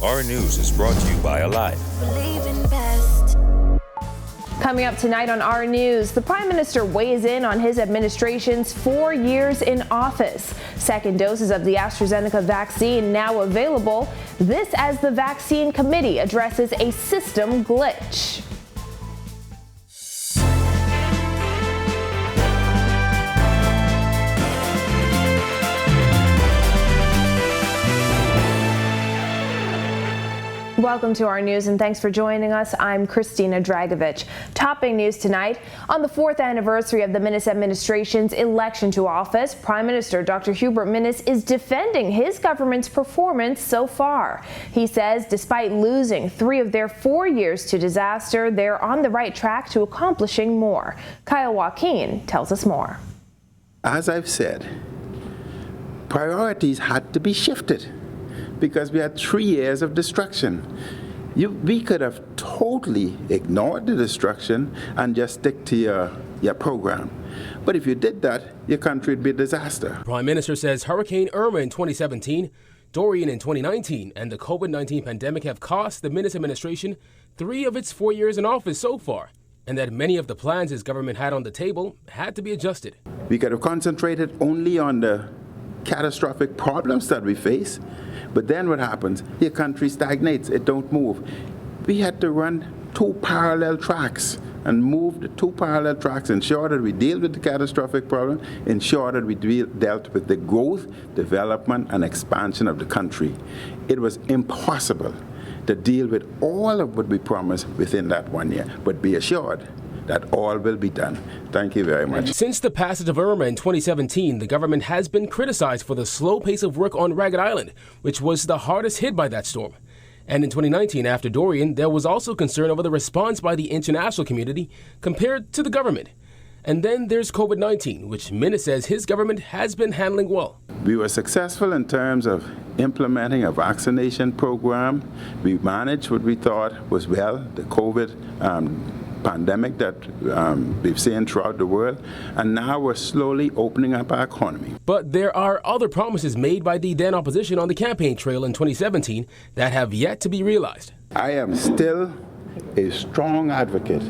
Our News is brought to you by Alive. Believe in best. Coming up tonight on Our News, the Prime Minister weighs in on his administration's 4 years in office. Second doses of the AstraZeneca vaccine now available. This as the vaccine committee addresses a system glitch. Welcome to Our News and thanks for joining us. I'm Christina Dragovich. Topping news tonight, on the 4th anniversary of the Minnis administration's election to office, Prime Minister Dr. Hubert Minnis is defending his government's performance so far. He says despite losing 3 of their 4 years to disaster, they're on the right track to accomplishing more. Kyle Joaquin tells us more. As I've said, priorities had to be shifted, because we had 3 years of destruction. We could have totally ignored the destruction and just stick to your program. But if you did that, your country would be a disaster. Prime Minister says Hurricane Irma in 2017, Dorian in 2019, and the COVID-19 pandemic have cost the Minnis administration 3 of its 4 years in office so far, and that many of the plans his government had on the table had to be adjusted. We could have concentrated only on the catastrophic problems that we face. But then what happens? Your country stagnates, it don't move. We had to run 2 parallel tracks and move the 2 parallel tracks, ensure that we deal with the catastrophic problem, ensure that we dealt with the growth, development, and expansion of the country. It was impossible to deal with all of what we promised within that 1 year, but be assured that all will be done. Thank you very much. Since the passage of Irma in 2017, the government has been criticized for the slow pace of work on Ragged Island, which was the hardest hit by that storm. And in 2019, after Dorian, there was also concern over the response by the international community compared to the government. And then there's COVID-19, which Minnis says his government has been handling well. We were successful in terms of implementing a vaccination program. We managed what we thought was well, the COVID pandemic that we've seen throughout the world, and now we're slowly opening up our economy. But there are other promises made by the then opposition on the campaign trail in 2017 that have yet to be realized. I am still a strong advocate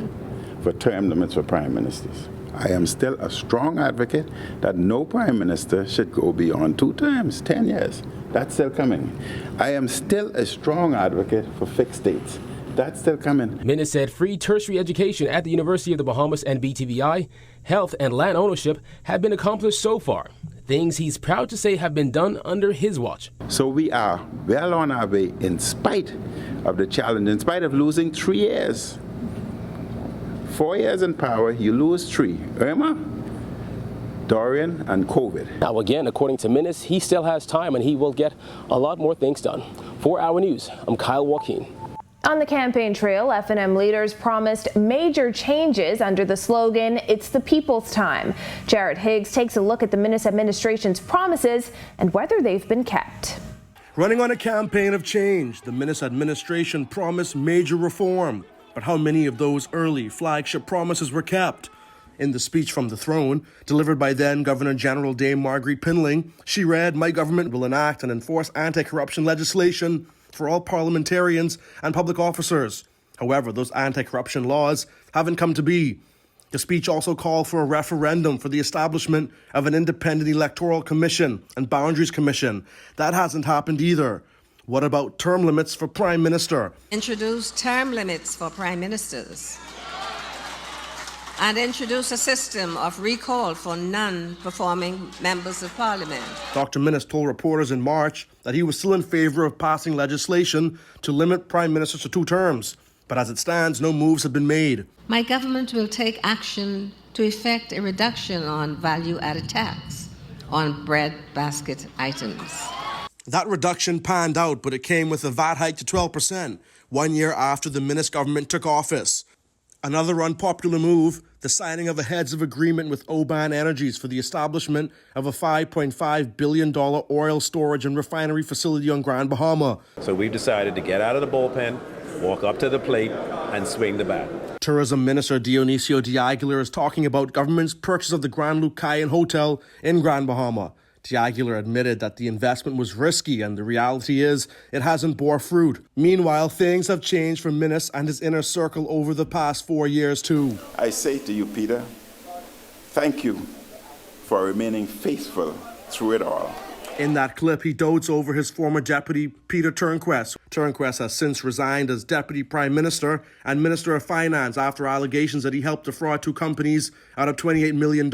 for term limits for prime ministers. I am still a strong advocate that no prime minister should go beyond 2 terms, 10 years. That's still coming. I am still a strong advocate for fixed dates. That's still coming. Minnis said free tertiary education at the University of the Bahamas and BTVI, health and land ownership have been accomplished so far. Things he's proud to say have been done under his watch. So we are well on our way in spite of the challenge, in spite of losing 3 years. 4 years in power, you lose 3. Irma, Dorian, and COVID. Now again, according to Minnis, he still has time and he will get a lot more things done. For Our News, I'm Kyle Joaquin. On the campaign trail, F&M leaders promised major changes under the slogan, "It's the people's time." Jared Higgs takes a look at the Minnis administration's promises and whether they've been kept. Running on a campaign of change, the Minnis administration promised major reform. But how many of those early flagship promises were kept? In the speech from the throne, delivered by then Governor General Dame Marguerite Pinling, she read, "My government will enact and enforce anti-corruption legislation for all parliamentarians and public officers." However, those anti-corruption laws haven't come to be. The speech also called for a referendum for the establishment of an independent electoral commission and boundaries commission. That hasn't happened either. What about term limits for Prime Minister? Introduce term limits for Prime Ministers and introduce a system of recall for non-performing members of Parliament. Dr. Minnis told reporters in March that he was still in favor of passing legislation to limit Prime Ministers to 2 terms. But as it stands, no moves have been made. My government will take action to effect a reduction on value-added tax on bread basket items. That reduction panned out, but it came with a VAT hike to 12%, 1 year after the Minnis government took office. Another unpopular move, the signing of a heads of agreement with Oban Energies for the establishment of a $5.5 billion oil storage and refinery facility on Grand Bahama. So we've decided to get out of the bullpen, walk up to the plate, and swing the bat. Tourism Minister Dionisio de Aguilar is talking about government's purchase of the Grand Lucayan Hotel in Grand Bahama. D'Aguilar admitted that the investment was risky, and the reality is it hasn't bore fruit. Meanwhile, things have changed for Minnis and his inner circle over the past 4 years too. I say to you, Peter, thank you for remaining faithful through it all. In that clip, he dotes over his former deputy, Peter Turnquest. Turnquest has since resigned as Deputy Prime Minister and Minister of Finance after allegations that he helped defraud two companies out of $28 million.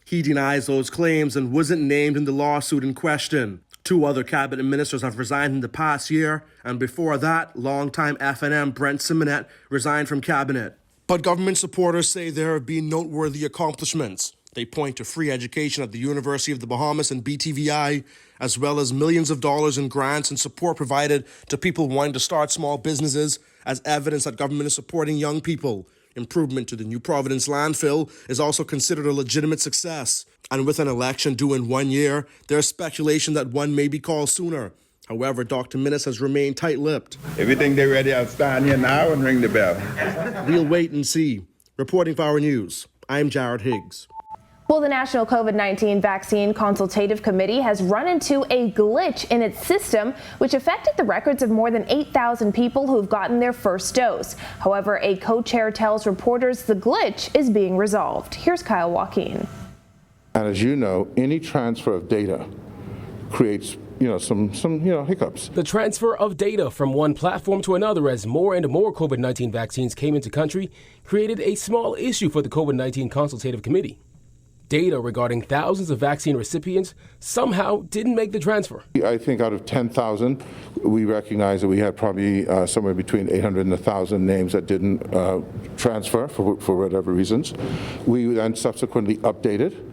He denies those claims and wasn't named in the lawsuit in question. Two other cabinet ministers have resigned in the past year, and before that, longtime FNM Brent Simonet resigned from cabinet. But government supporters say there have been noteworthy accomplishments. They point to free education at the University of the Bahamas and BTVI, as well as millions of dollars in grants and support provided to people wanting to start small businesses as evidence that government is supporting young people. Improvement to the New Providence landfill is also considered a legitimate success. And with an election due in 1 year, there's speculation that one may be called sooner. However, Dr. Minnis has remained tight-lipped. Everything they're ready, I'll stand here now and ring the bell. We'll wait and see. Reporting for Our News, I'm Jared Higgs. Well, the National COVID-19 Vaccine Consultative Committee has run into a glitch in its system, which affected the records of more than 8,000 people who have gotten their first dose. However, a co-chair tells reporters the glitch is being resolved. Here's Kyle Joaquin. And as you know, any transfer of data creates some hiccups. The transfer of data from one platform to another as more and more COVID-19 vaccines came into country created a small issue for the COVID-19 Consultative Committee. Data regarding thousands of vaccine recipients somehow didn't make the transfer. I think out of 10,000, we recognize that we had probably somewhere between 800 and 1,000 names that didn't transfer for whatever reasons. We then subsequently updated.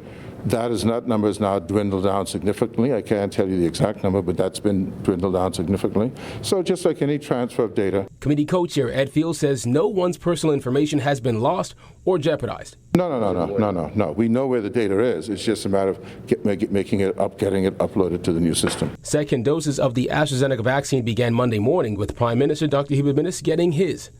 That number has now dwindled down significantly. I can't tell you the exact number, but that's been dwindled down significantly. So just like any transfer of data. Committee co-chair Ed Fields says no one's personal information has been lost or jeopardized. No. We know where the data is. It's just a matter of getting it uploaded to the new system. Second doses of the AstraZeneca vaccine began Monday morning with Prime Minister Dr. Hubert Minnis getting his.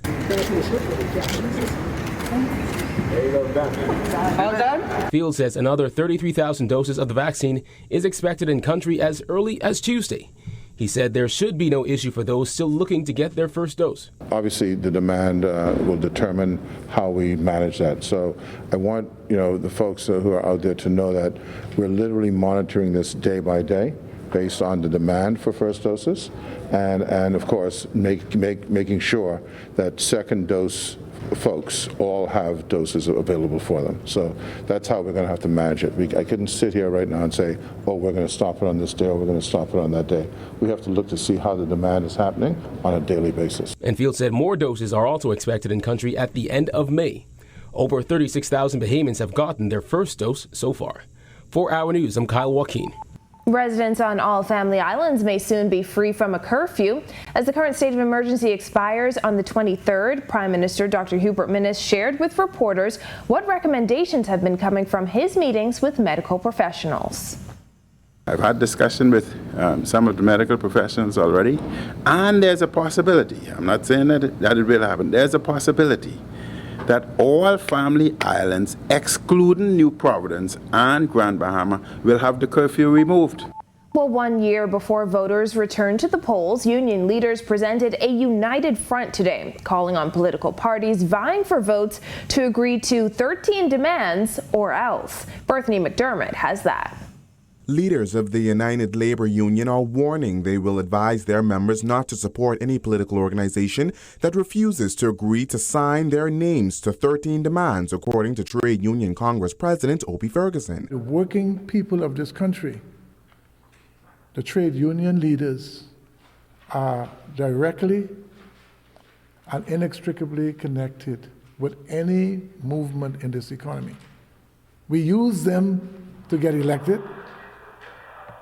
All done? Fields says another 33,000 doses of the vaccine is expected in country as early as Tuesday. He said there should be no issue for those still looking to get their first dose. Obviously, the demand will determine how we manage that. So I want the folks who are out there to know that we're literally monitoring this day by day based on the demand for first doses, and of course making sure that second dose folks all have doses available for them. So that's how we're going to have to manage it. I couldn't sit here right now and say, oh, we're going to stop it on this day or we're going to stop it on that day. We have to look to see how the demand is happening on a daily basis. And Fields said more doses are also expected in country at the end of May. Over 36,000 Bahamians have gotten their first dose so far. For Our News, I'm Kyle Joaquin. Residents on all family islands may soon be free from a curfew. As the current state of emergency expires on the 23rd, Prime Minister Dr. Hubert Minnis shared with reporters what recommendations have been coming from his meetings with medical professionals. I've had discussion with some of the medical professionals already, and there's a possibility, I'm not saying that it will happen, there's a possibility that all family islands, excluding New Providence and Grand Bahama, will have the curfew removed. Well, 1 year before voters returned to the polls, union leaders presented a united front today, calling on political parties vying for votes to agree to 13 demands or else. Berthany McDermott has that. Leaders of the United Labor Union are warning they will advise their members not to support any political organization that refuses to agree to sign their names to 13 demands, according to Trade Union Congress President Opie Ferguson. The working people of this country, the trade union leaders, are directly and inextricably connected with any movement in this economy. We use them to get elected.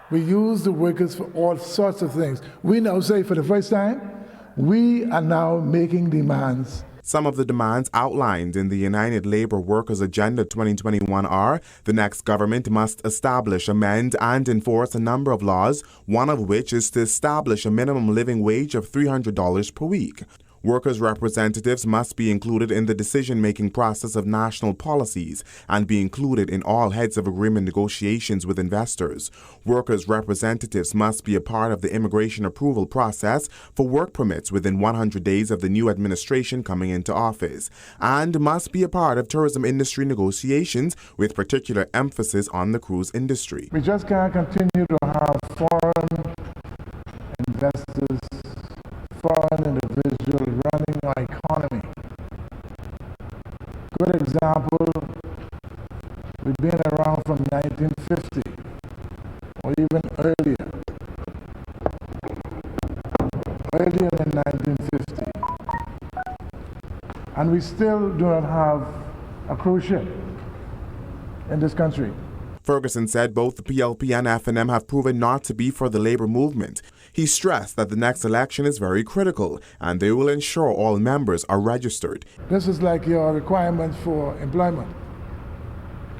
We use the workers for all sorts of things. We now say for the first time, we are now making demands. Some of the demands outlined in the United Labor Workers Agenda 2021 are: the next government must establish, amend, and enforce a number of laws, one of which is to establish a minimum living wage of $300 per week. Workers' representatives must be included in the decision-making process of national policies and be included in all heads of agreement negotiations with investors. Workers' representatives must be a part of the immigration approval process for work permits within 100 days of the new administration coming into office, and must be a part of tourism industry negotiations with particular emphasis on the cruise industry. We just can't continue to have foreign investors, foreign individuals running our economy. Good example, we've been around from 1950 or even earlier than 1950. And we still do not have a cruise ship in this country. Ferguson said both the PLP and FNM have proven not to be for the labor movement. He stressed that the next election is very critical and they will ensure all members are registered. This is like your requirement for employment.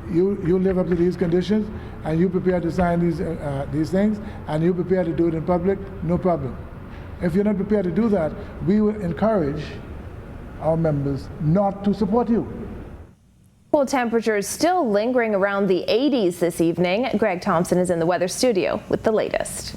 You live up to these conditions and you prepare to sign these things and you prepare to do it in public, no problem. If you're not prepared to do that, we will encourage our members not to support you. Well, temperatures still lingering around the 80s this evening. Greg Thompson is in the weather studio with the latest.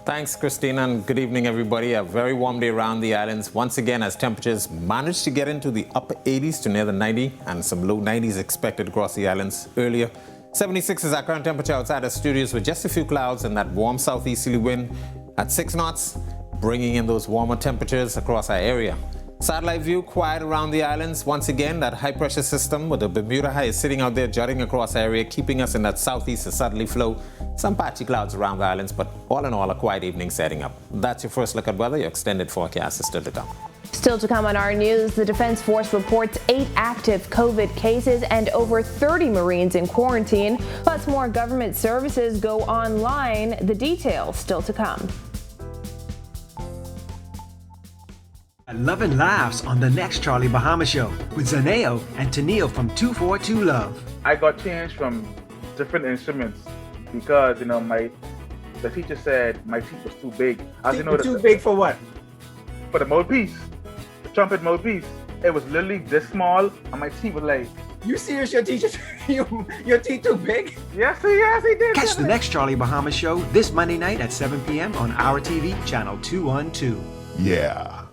Thanks, Christine, and good evening, everybody. A very warm day around the islands once again as temperatures managed to get into the upper 80s to near the 90 and some low 90s expected across the islands earlier. 76 is our current temperature outside our studios with just a few clouds and that warm southeasterly wind at 6 knots, bringing in those warmer temperatures across our area. Satellite view quiet around the islands. Once again, that high pressure system with the Bermuda High is sitting out there jutting across the area, keeping us in that southeast southerly flow. Some patchy clouds around the islands, but all in all, a quiet evening setting up. That's your first look at weather. Your extended forecast is still to come. Still to come on our news, the Defense Force reports 8 active COVID cases and over 30 Marines in quarantine. Plus, more government services go online. The details still to come. Love and laughs on the next Charlie Bahama Show with Zaneo and Tennille from 242 Love. I got changed from different instruments because, the teacher said my teeth was too big. Too big for what? For the mouthpiece, the trumpet mouthpiece. It was literally this small, and my teeth was like. You serious? Your teacher, your teeth too big? Yes, he did. Catch the next Charlie Bahama Show this Monday night at 7 p.m. on Our TV, channel 212. Yeah.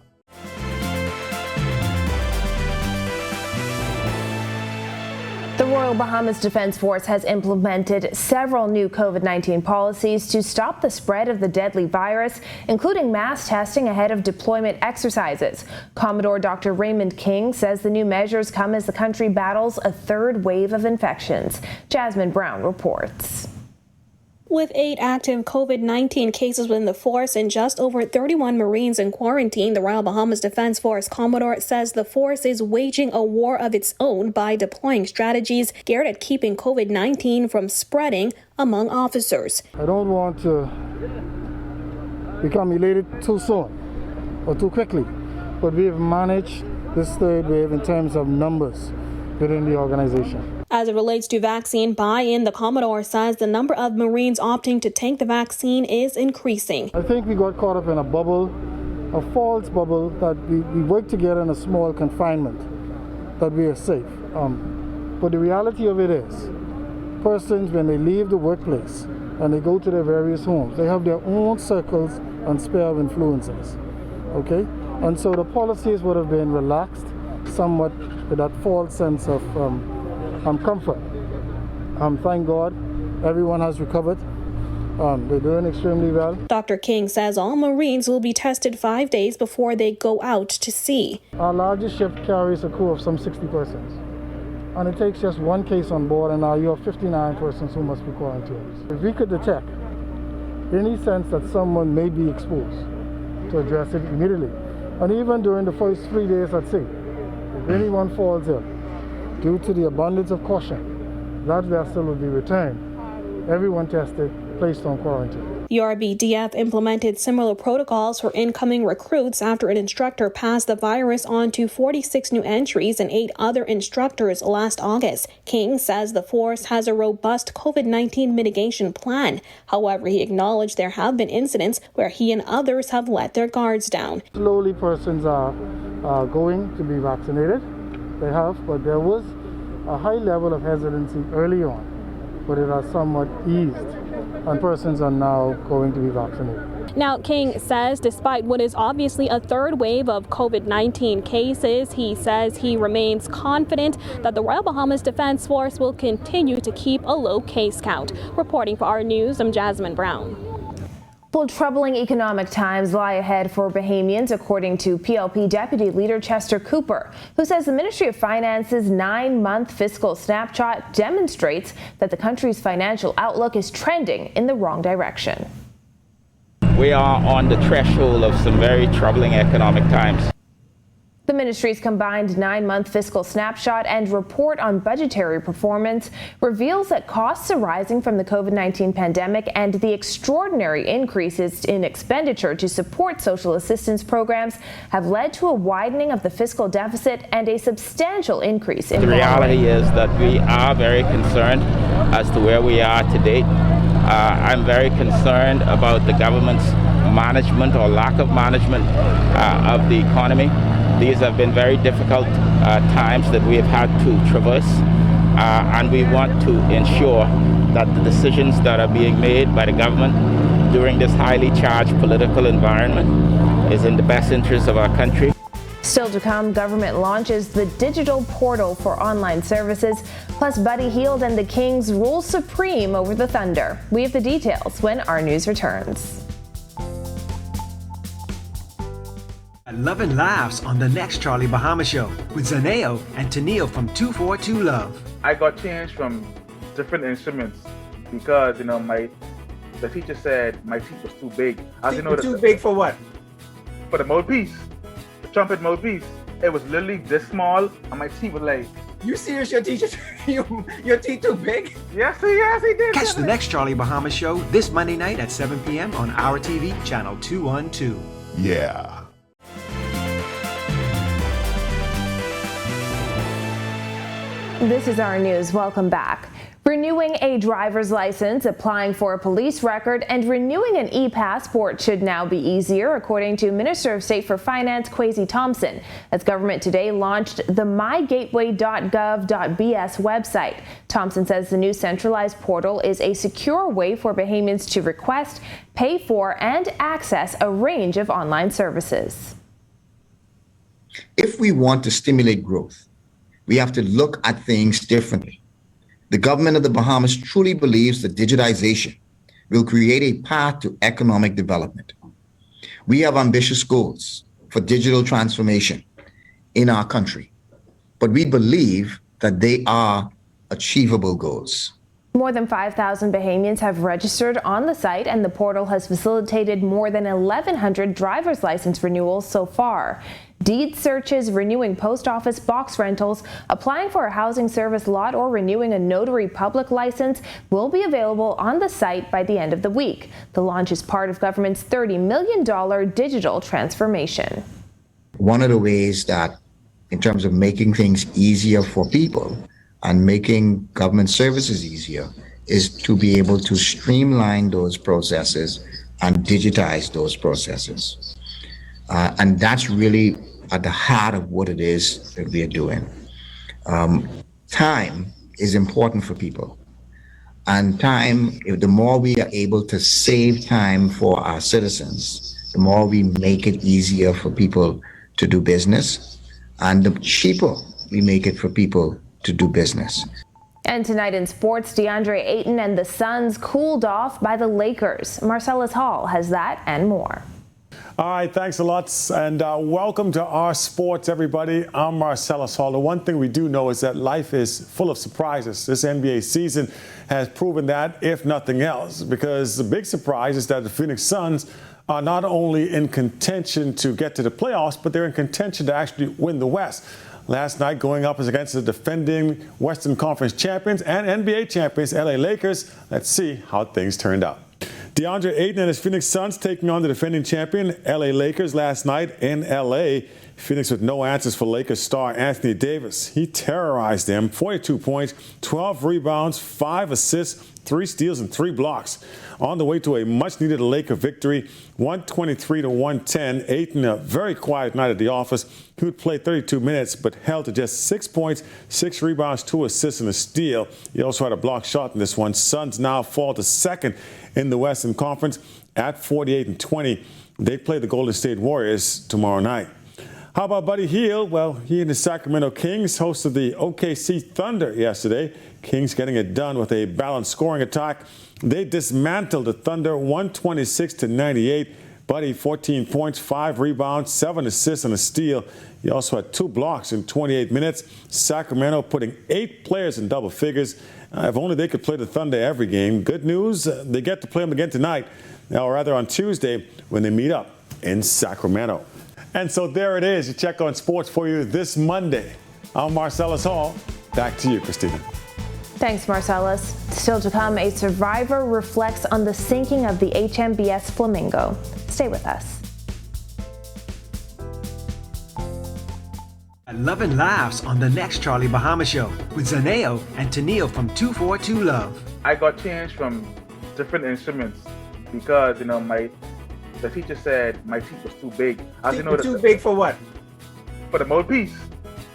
The Royal Bahamas Defense Force has implemented several new COVID-19 policies to stop the spread of the deadly virus, including mass testing ahead of deployment exercises. Commodore Dr. Raymond King says the new measures come as the country battles a third wave of infections. Jasmine Brown reports. With 8 active COVID-19 cases within the force and just over 31 Marines in quarantine, the Royal Bahamas Defense Force Commodore says the force is waging a war of its own by deploying strategies geared at keeping COVID-19 from spreading among officers. I don't want to become elated too soon or too quickly, but we have managed this third wave in terms of numbers within the organization. As it relates to vaccine buy-in, the Commodore says the number of Marines opting to take the vaccine is increasing. I think we got caught up in a bubble, a false bubble, that we work together in a small confinement, that we are safe. But the reality of it is, persons, when they leave the workplace and they go to their various homes, they have their own circles and sphere of influences, okay? And so the policies would have been relaxed somewhat with that false sense of comfort. Thank God, everyone has recovered. They're doing extremely well. Dr. King says all Marines will be tested 5 days before they go out to sea. Our largest ship carries a crew of some 60 persons. And it takes just one case on board, and now you have 59 persons who must be quarantined. If we could detect any sense that someone may be exposed, to address it immediately. And even during the first 3 days at sea, if anyone falls ill, due to the abundance of caution, that vessel will be returned. Everyone tested, placed on quarantine. URBDF implemented similar protocols for incoming recruits after an instructor passed the virus on to 46 new entries and 8 other instructors last August. King says the force has a robust COVID-19 mitigation plan. However, he acknowledged there have been incidents where he and others have let their guards down. Slowly persons are going to be vaccinated. They have, but there was a high level of hesitancy early on, but it has somewhat eased, and persons are now going to be vaccinated. Now, King says despite what is obviously a third wave of COVID-19 cases, he says he remains confident that the Royal Bahamas Defense Force will continue to keep a low case count. Reporting for our news, I'm Jasmine Brown. Well, troubling economic times lie ahead for Bahamians, according to PLP Deputy Leader Chester Cooper, who says the Ministry of Finance's 9-month fiscal snapshot demonstrates that the country's financial outlook is trending in the wrong direction. We are on the threshold of some very troubling economic times. The ministry's combined 9-month fiscal snapshot and report on budgetary performance reveals that costs arising from the COVID-19 pandemic and the extraordinary increases in expenditure to support social assistance programs have led to a widening of the fiscal deficit and a substantial increase in the reality is that we are very concerned as to where we are to date. I'm very concerned about the government's management or lack of management of the economy. These have been very difficult times that we have had to traverse, and we want to ensure that the decisions that are being made by the government during this highly charged political environment is in the best interest of our country. Still to come, government launches the digital portal for online services, plus Buddy Hield and the Kings rule supreme over the Thunder. We have the details when our news returns. Love and laughs on the next Charlie Bahama Show with Zaneo and Tennille from 242 Love. I got changed from different instruments because the teacher said my teeth was too big. Too big for what? For the mouthpiece, the trumpet mouthpiece. It was literally this small, and my teeth was like. You serious? Your teacher, your teeth too big? Yes, he did. Catch the next Charlie Bahama Show this Monday night at 7 p.m. on Our TV, channel 212. Yeah. This is our news. Welcome back. Renewing a driver's license, applying for a police record, and renewing an e-passport should now be easier, according to Minister of State for Finance Kwesi Thompson, as government today launched the mygateway.gov.bs website. Thompson says the new centralized portal is a secure way for Bahamians to request, pay for, and access a range of online services. If we want to stimulate growth, we have to look at things differently. The government of the Bahamas truly believes that digitization will create a path to economic development. We have ambitious goals for digital transformation in our country, but we believe that they are achievable goals. More than 5,000 Bahamians have registered on the site, and the portal has facilitated more than 1,100 driver's license renewals so far. Deed searches, renewing post office box rentals, applying for a housing service lot, or renewing a notary public license will be available on the site by the end of the week. The launch is part of government's $30 million digital transformation. One of the ways that, in terms of making things easier for people and making government services easier, is to be able to streamline those processes and digitize those processes. And that's really at the heart of what it is that we are doing. Time is important for people. And time, the more we are able to save time for our citizens, the more we make it easier for people to do business, and the cheaper we make it for people to do business. And tonight in sports, DeAndre Ayton and the Suns cooled off by the Lakers. Marcellus Hall has that and more. All right, thanks a lot, and welcome to Our Sports, everybody. I'm Marcellus Hall. The one thing we do know is that life is full of surprises. This NBA season has proven that, if nothing else, because the big surprise is that the Phoenix Suns are not only in contention to get to the playoffs, but they're in contention to actually win the West. Last night, going up against the defending Western Conference champions and NBA champions, LA Lakers. Let's see how things turned out. DeAndre Ayton and his Phoenix Suns taking on the defending champion LA Lakers last night in LA. Phoenix with no answers for Lakers star Anthony Davis. He terrorized them, 42 points, 12 rebounds, 5 assists, 3 steals, and 3 blocks. On the way to a much-needed Laker victory, 123-110. Ayton, a very quiet night at the office. He would play 32 minutes, but held to just 6 points, 6 rebounds, 2 assists, and a steal. He also had a block shot in this one. Suns now fall to second in the Western Conference at 48-20. They play the Golden State Warriors tomorrow night. How about Buddy Hield? Well, he and the Sacramento Kings hosted the OKC Thunder yesterday. Kings getting it done with a balanced scoring attack. They dismantled the Thunder 126-98. Buddy, 14 points, 5 rebounds, 7 assists, and a steal. He also had 2 blocks in 28 minutes. Sacramento putting 8 players in double figures. If only they could play the Thunder every game. Good news, they get to play them again tonight, or rather on Tuesday when they meet up in Sacramento. And so there it is. You check on sports for you this Monday. I'm Marcellus Hall. Back to you, Christina. Thanks, Marcellus. Still to come, a survivor reflects on the sinking of the HMBS Flamingo. Stay with us. Love and laughs on the next Charlie Bahama Show with Zaneo and Tennille from 242 Love. I got changed from different instruments because, the teacher said my teeth was too big. Too big for what? For the mouthpiece,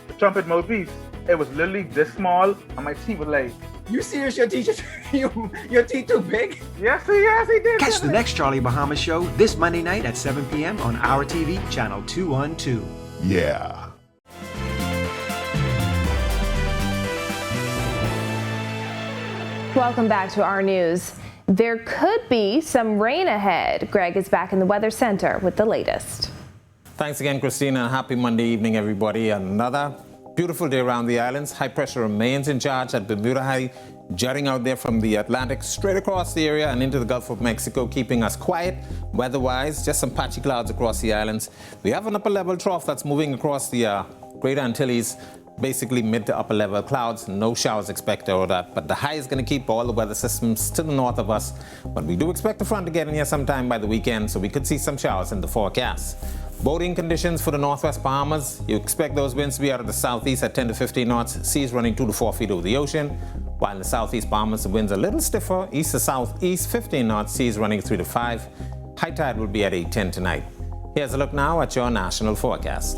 the trumpet mouthpiece. It was literally this small, and my teeth were like. You serious? Your teacher, your teeth too big? Yes, he did. Catch the next Charlie Bahama Show this Monday night at 7 p.m. on Our TV, channel 212. Yeah. Welcome back to our news. There could be some rain ahead. Greg is back in the Weather Center with the latest. Thanks again, Christina, and happy Monday evening, everybody. Another beautiful day around the islands. High pressure remains in charge at Bermuda High, jutting out there from the Atlantic straight across the area and into the Gulf of Mexico, keeping us quiet. Weather-wise, just some patchy clouds across the islands. We have an upper level trough that's moving across the Greater Antilles, basically mid to upper level clouds. No showers expected or that, but the high is going to keep all the weather systems to the north of us. But we do expect the front to get in here sometime by the weekend, so we could see some showers in the forecast. Boating conditions for the northwest Bahamas. You expect those winds to be out of the southeast at 10 to 15 knots, seas running 2 to 4 feet over the ocean. While in the southeast Bahamas, the winds are a little stiffer, east to southeast, 15 knots, seas running 3 to 5. High tide will be at 8:10 tonight. Here's a look now at your national forecast.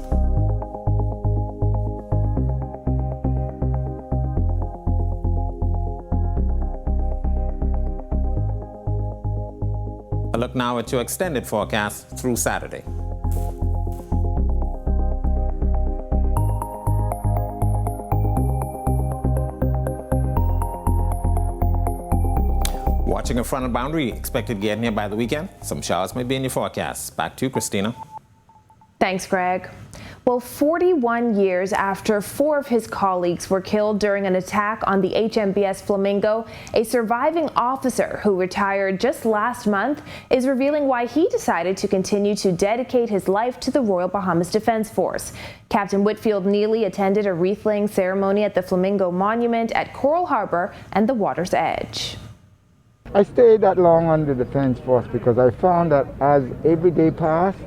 A look now at your extended forecast through Saturday. Watching a frontal boundary expected to get near by the weekend. Some showers may be in your forecast. Back to you, Christina. Thanks, Greg. Well, 41 years after 4 of his colleagues were killed during an attack on the HMBS Flamingo, a surviving officer who retired just last month is revealing why he decided to continue to dedicate his life to the Royal Bahamas Defense Force. Captain Whitfield Neely attended a wreath-laying ceremony at the Flamingo Monument at Coral Harbor and the water's edge. I stayed that long on the Defense Force because I found that as every day passed,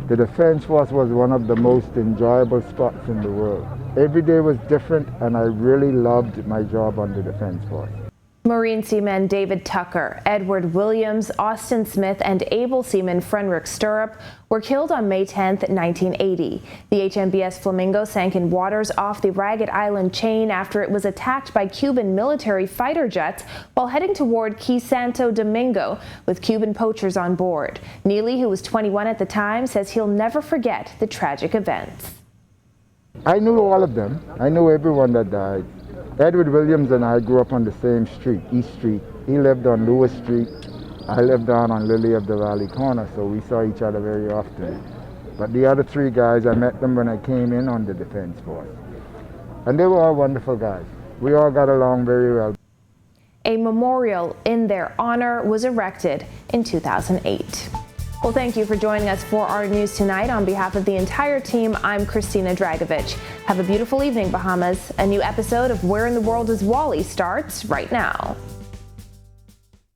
the Defense Force was one of the most enjoyable spots in the world. Every day was different, and I really loved my job on the Defense Force. Marine seaman David Tucker, Edward Williams, Austin Smith, and able seaman Frederick Stirrup were killed on May 10, 1980. The HMBS Flamingo sank in waters off the Ragged Island chain after it was attacked by Cuban military fighter jets while heading toward Key Santo Domingo with Cuban poachers on board. Neely, who was 21 at the time, says he'll never forget the tragic events. I knew all of them. I knew everyone that died. Edward Williams and I grew up on the same street, East Street. He lived on Lewis Street. I lived down on Lily of the Valley corner, so we saw each other very often. But the other 3 guys, I met them when I came in on the Defense Force. And they were all wonderful guys. We all got along very well. A memorial in their honor was erected in 2008. Well, thank you for joining us for our news tonight. On behalf of the entire team, I'm Christina Dragovich. Have a beautiful evening, Bahamas. A new episode of Where in the World is Wally starts right now.